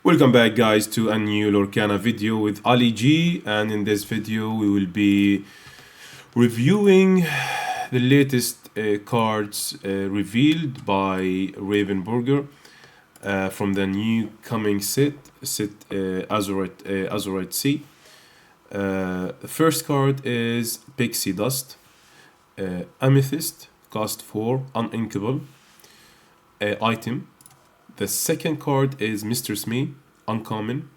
Welcome back guys to a new Lorcana video with Ali G, and in this video we will be reviewing the latest cards revealed by Ravenburger from the new coming set Azurite C. The first card is Pixie Dust, Amethyst, cost 4, uninkable item. The second card is Mr. Smee, uncommon.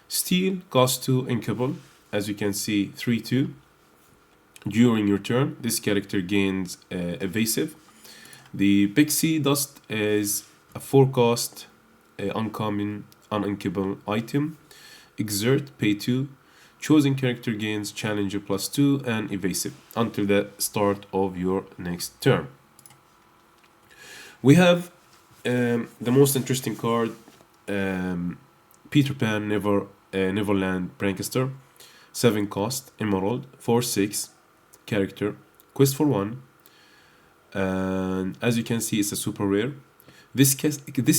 Steel, cost 2, inkable. As you can see, 3/2. During your turn, this character gains evasive. The Pixie Dust is a 4 cost, uncommon, uninkable item. Exert, pay 2. Chosen character gains Challenger +2 and evasive until the start of your next turn. We have the most interesting card, Peter Pan Neverland Prankster, 7 cost, emerald, 4/6 character, quest for 1, and as you can see, it's a super rare. This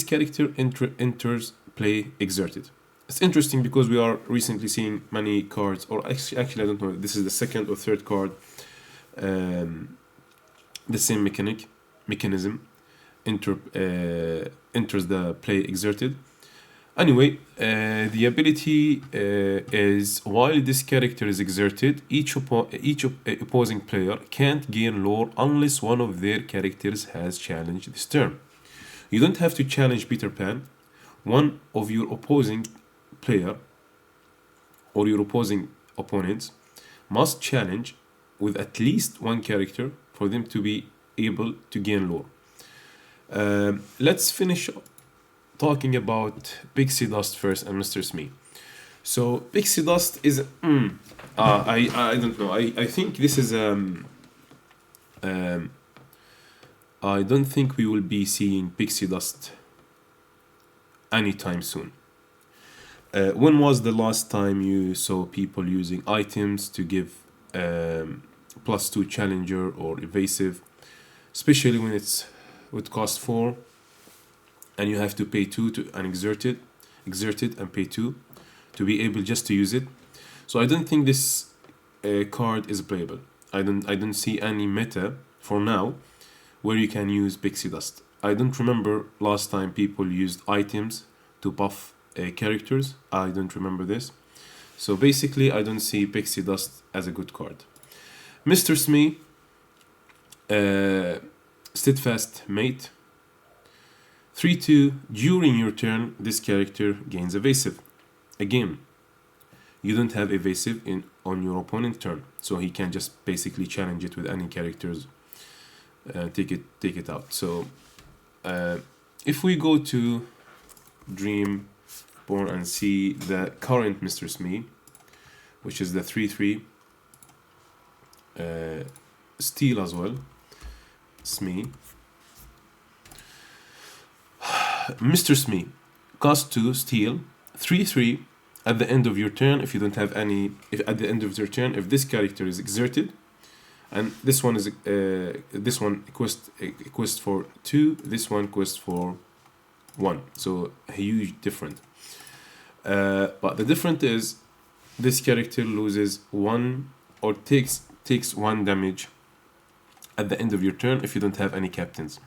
character enters play exerted. It's interesting because we are recently seeing many cards, or actually I don't know. This is the second or third card, the same mechanism. Enters the play exerted. Anyway, the ability is while this character is exerted, each opposing player can't gain lore unless one of their characters has challenged this turn. You don't have to challenge Peter Pan. One of your opposing player or your opposing opponents must challenge with at least one character for them to be able to gain lore. Let's finish talking about Pixie Dust first and Mr. Smee. So Pixie Dust is I don't know. I think this is I don't think we will be seeing Pixie Dust anytime soon. When was the last time you saw people using items to give +2 challenger or evasive, especially when it cost 4 and you have to pay 2 to and exert it and pay 2 to be able just to use it. So I don't think this card is playable. I don't see any meta for now where you can use Pixie Dust. I don't remember last time people used items to buff characters. I don't remember this. So basically I don't see Pixie Dust as a good card. Mr. Smee, Steadfast Mate, 3/2. During your turn, this character gains evasive. Again, you don't have evasive on your opponent's turn, so he can just basically challenge it with any characters, take it out. So if we go to Dreamborn and see the current Mr. Smee, which is the 3/3 Steel as well. Smee. Mr. Smee, cost 2, Steel, 3/3. At the end of your turn, if you don't have any, if at the end of your turn, if this character is exerted, and this one is quest for 2, this one quest for 1. So a huge difference. But the difference is this character loses 1 or takes 1 damage at the end of your turn if you don't have any captains.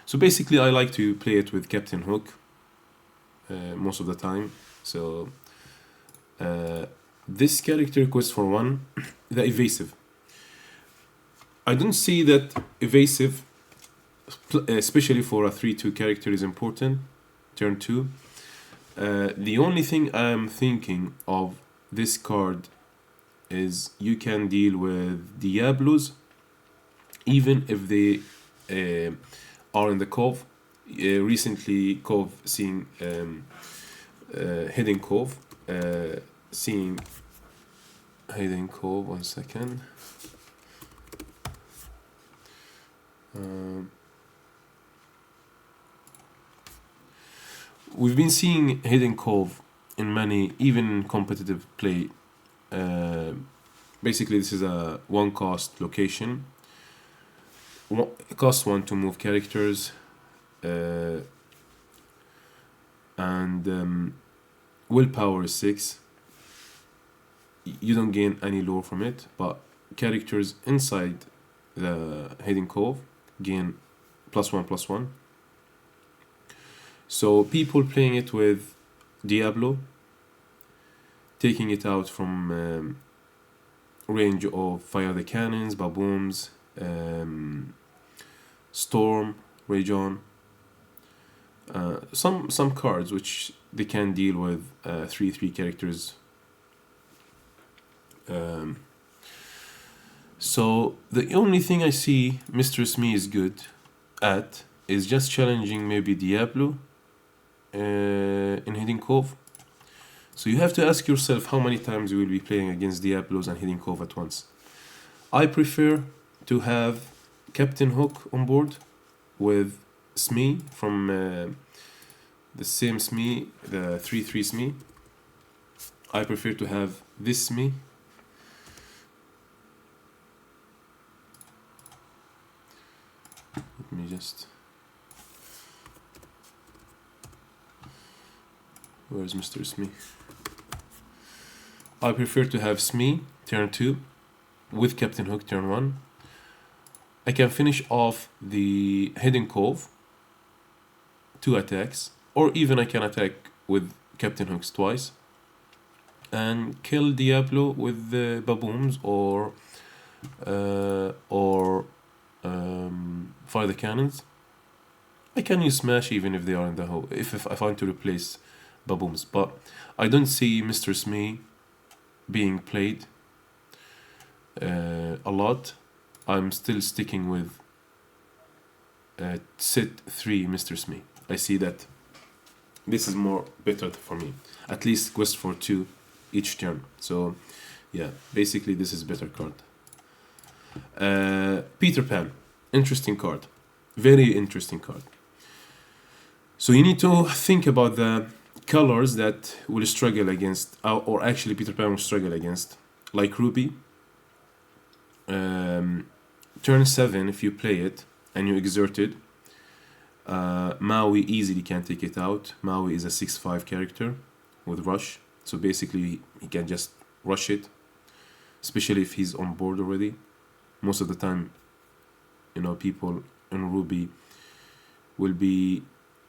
So basically I like to play it with Captain Hook most of the time. So this character quests for 1, the evasive. I don't see that evasive, especially for a 3/2 character, is important. Turn 2. The only thing I'm thinking of this card is you can deal with Diablos even if they are in the Cove. Recently, Cove seeing Hidden Cove, seeing Hidden Cove. 1 second. We've been seeing Hidden Cove in many, even competitive play. Basically, this is a 1 cost location. Cost 1 to move characters, and willpower is 6. You don't gain any lore from it, but characters inside the Hidden Cove gain +1/+1. So people playing it with Diablo, taking it out from range of fire the cannons, babooms, storm, rage on. Some cards which they can deal with 3/3 characters. So the only thing I see Mistress Me is good at is just challenging maybe Diablo in Hidden Cove. So you have to ask yourself how many times you will be playing against Diablos and Hidden Cove at once. I prefer to have Captain Hook on board with Smee from the same Smee, the 3/3 Smee. I prefer to have this Smee. Let me just... Where's Mr. Smee? I prefer to have Smee turn 2 with Captain Hook turn 1. I can finish off the Hidden Cove, 2 attacks, or even I can attack with Captain Hooks twice and kill Diablo with the babooms or fire the cannons. I can use Smash even if they are in the hole, if I find to replace babooms, but I don't see Mr. Smee being played a lot. I'm still sticking with Sit 3 Mr. Smee. I see that this is more better for me. At least quest for 2 each turn. So yeah, basically this is better card. Peter Pan, interesting card, very interesting card. So you need to think about the colors that will struggle against, or actually Peter Pan will struggle against, like Ruby. Turn 7, if you play it and you exert it, Maui easily can take it out. Maui is a 6/5 character with rush, so basically he can just rush it, especially if he's on board already. Most of the time, you know, people in Ruby will be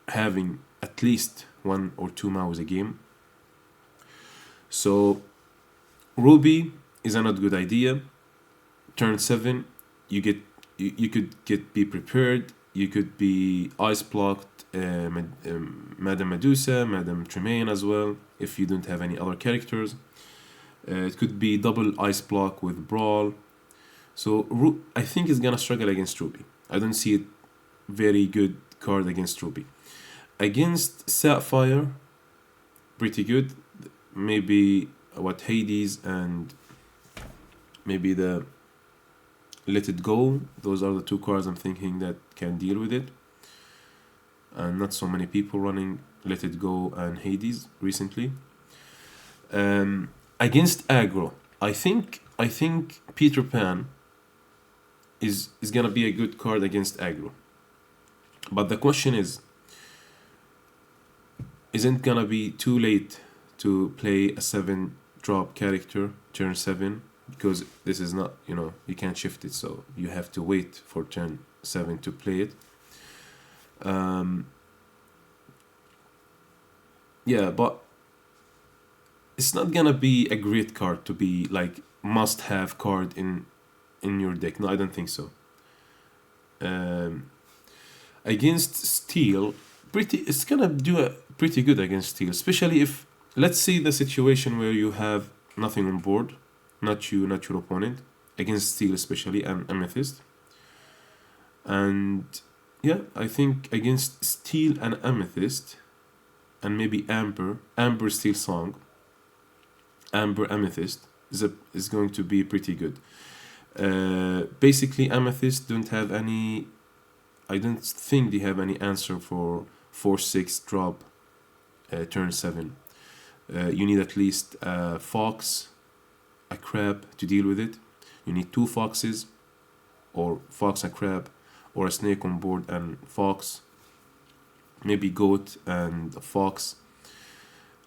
having at least 1 or 2 Mauis a game. So Ruby is a not good idea. Turn 7, you could be prepared. You could be ice blocked, Madame Medusa, Madame Tremaine as well, if you don't have any other characters. It could be double ice block with Brawl. So I think it's gonna struggle against Ruby. I don't see it very good card against Ruby. Against Sapphire, pretty good. Maybe what Hades and maybe the Let It Go. Those are the 2 cards I'm thinking that can deal with it. And not so many people running Let It Go and Hades recently. Against aggro, I think Peter Pan is gonna be a good card against aggro. But the question is, isn't gonna be too late to play a 7-drop character turn 7? Because this is not, you know, you can't shift it, so you have to wait for turn 7 to play it. Yeah, but it's not gonna be a great card to be like must-have card in your deck. No, I don't think so. Against Steel, it's gonna do a pretty good against Steel, especially if, let's see the situation where you have nothing on board, not you, not your opponent, against Steel especially, and Amethyst. And yeah, I think against Steel and Amethyst, and maybe Amber Steel Song, Amber Amethyst is going to be pretty good. Basically Amethyst don't have any, I don't think they have any answer for 4/6 drop turn 7. You need at least a fox, a crab to deal with it. You need 2 foxes, or fox and crab, or a snake on board and fox, maybe goat and a fox.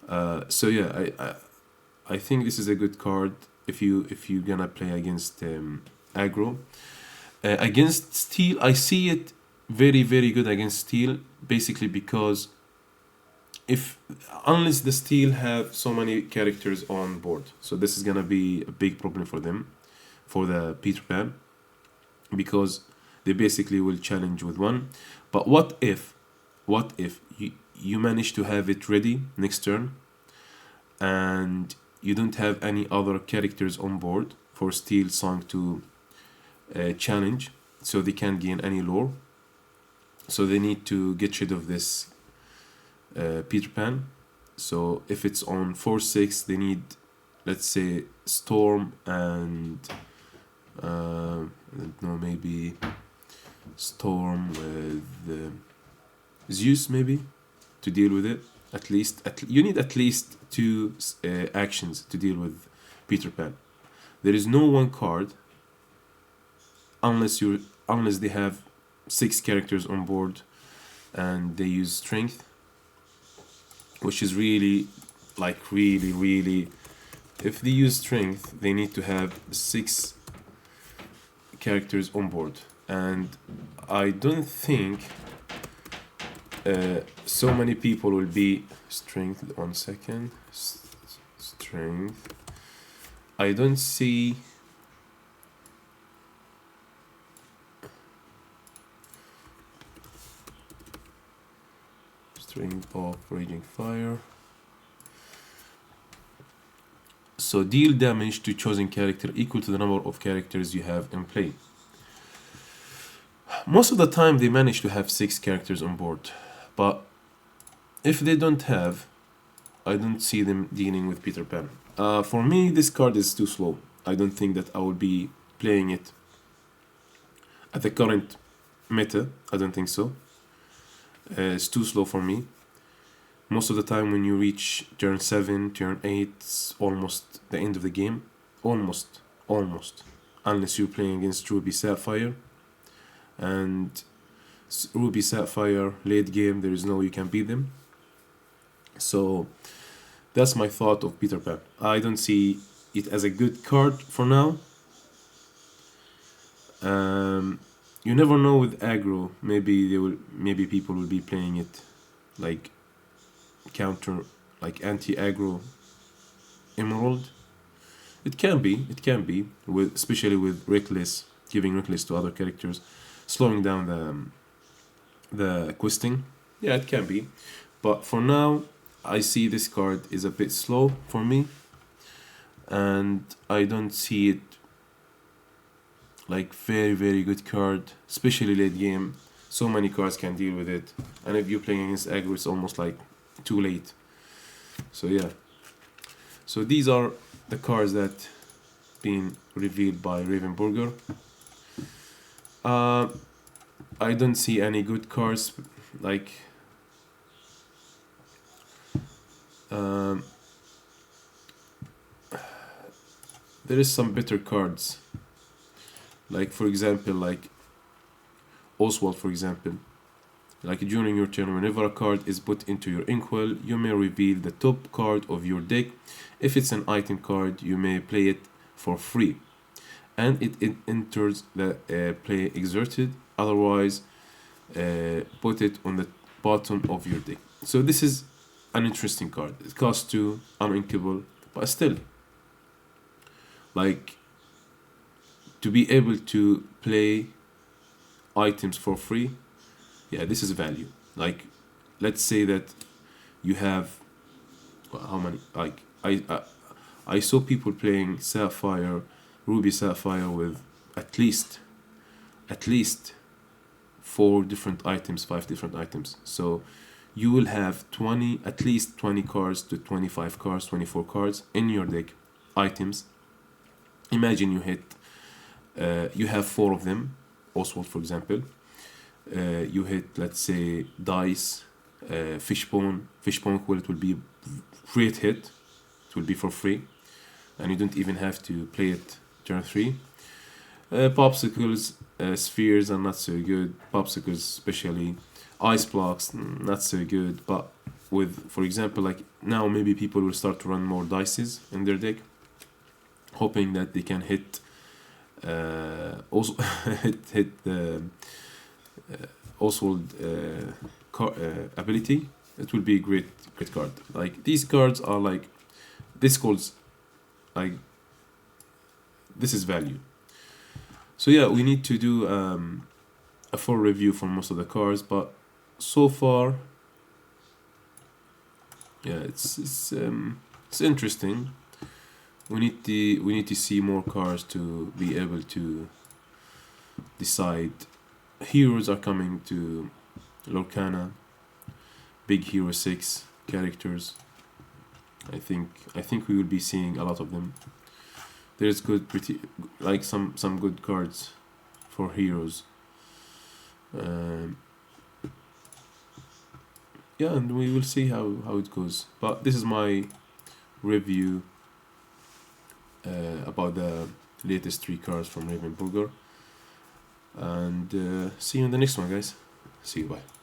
So yeah, I think this is a good card if you gonna play against aggro. Against steel, I see it very good against steel, basically because if unless the steel have so many characters on board, so this is gonna be a big problem for them, for the Peter Pan, because they basically will challenge with one. But what if you manage to have it ready next turn and you don't have any other characters on board for Steel Song to challenge, so they can't gain any lore. So they need to get rid of this Peter Pan. So if it's on 4/6, they need, let's say, Storm and I don't know, maybe Storm with Zeus, maybe, to deal with it. At least, you need at least two actions to deal with Peter Pan. There is no one card unless they have 6 characters on board and they use strength, which is really, like, really, if they use strength, they need to have 6 characters on board, and I don't think so many people will be strength. 1 second, strength. I don't see strength of raging fire. So deal damage to chosen character equal to the number of characters you have in play. Most of the time they manage to have 6 characters on board, but if they don't have, I don't see them dealing with Peter Pan. For me, this card is too slow. I don't think that I will be playing it at the current meta. I don't think so. It's too slow for me. Most of the time when you reach turn 7, turn 8, it's almost the end of the game. Almost. Unless you're playing against Ruby Sapphire. And Ruby Sapphire, late game, there is no way you can beat them. So that's my thought of Peter Pan. I don't see it as a good card for now. You never know with aggro. Maybe people will be playing it like counter, like anti-aggro Emerald. It can be with, especially with Reckless, giving Reckless to other characters, slowing down the questing. Yeah, it can be, but for now I see this card is a bit slow for me, and I don't see it like very good card, especially late game. So many cards can deal with it, and if you're playing against aggro, it's almost like too late. So yeah, so these are the cards that been revealed by Ravenburger. I don't see any good cards, like there is some better cards, like for example, like Oswald, for example. Like during your turn, whenever a card is put into your inkwell, you may reveal the top card of your deck. If it's an item card, you may play it for free, and it enters the play exerted. Otherwise, put it on the bottom of your deck. So this is an interesting card. It costs 2, uninkable, but still, like, to be able to play items for free, yeah, this is value. Like, let's say that you have how many? Like, I saw people playing Sapphire, Ruby Sapphire with at least 4 different items, 5 different items. So you will have at least 20 cards to 25 cards, 24 cards in your deck, items. Imagine you have 4 of them, Oswald, for example. You hit, let's say, dice, fishbone quill, it will be great hit. It will be for free, and you don't even have to play it turn 3. Popsicles, spheres are not so good. Popsicles, especially ice blocks, not so good. But with, for example, like now maybe people will start to run more dices in their deck, hoping that they can hit also hit the Oswald ability. It will be a great card. Like these cards are like, this calls like, this is value. So yeah, we need to do a full review for most of the cards, but so far, yeah, it's interesting. We need to see more cards to be able to decide. Heroes are coming to Lorcana. Big Hero 6 characters. I think we will be seeing a lot of them. There's pretty like some good cards for heroes. Yeah, and we will see how it goes. But this is my review about the latest 3 cards from Ravenburger. And see you in the next one, guys. See you, bye.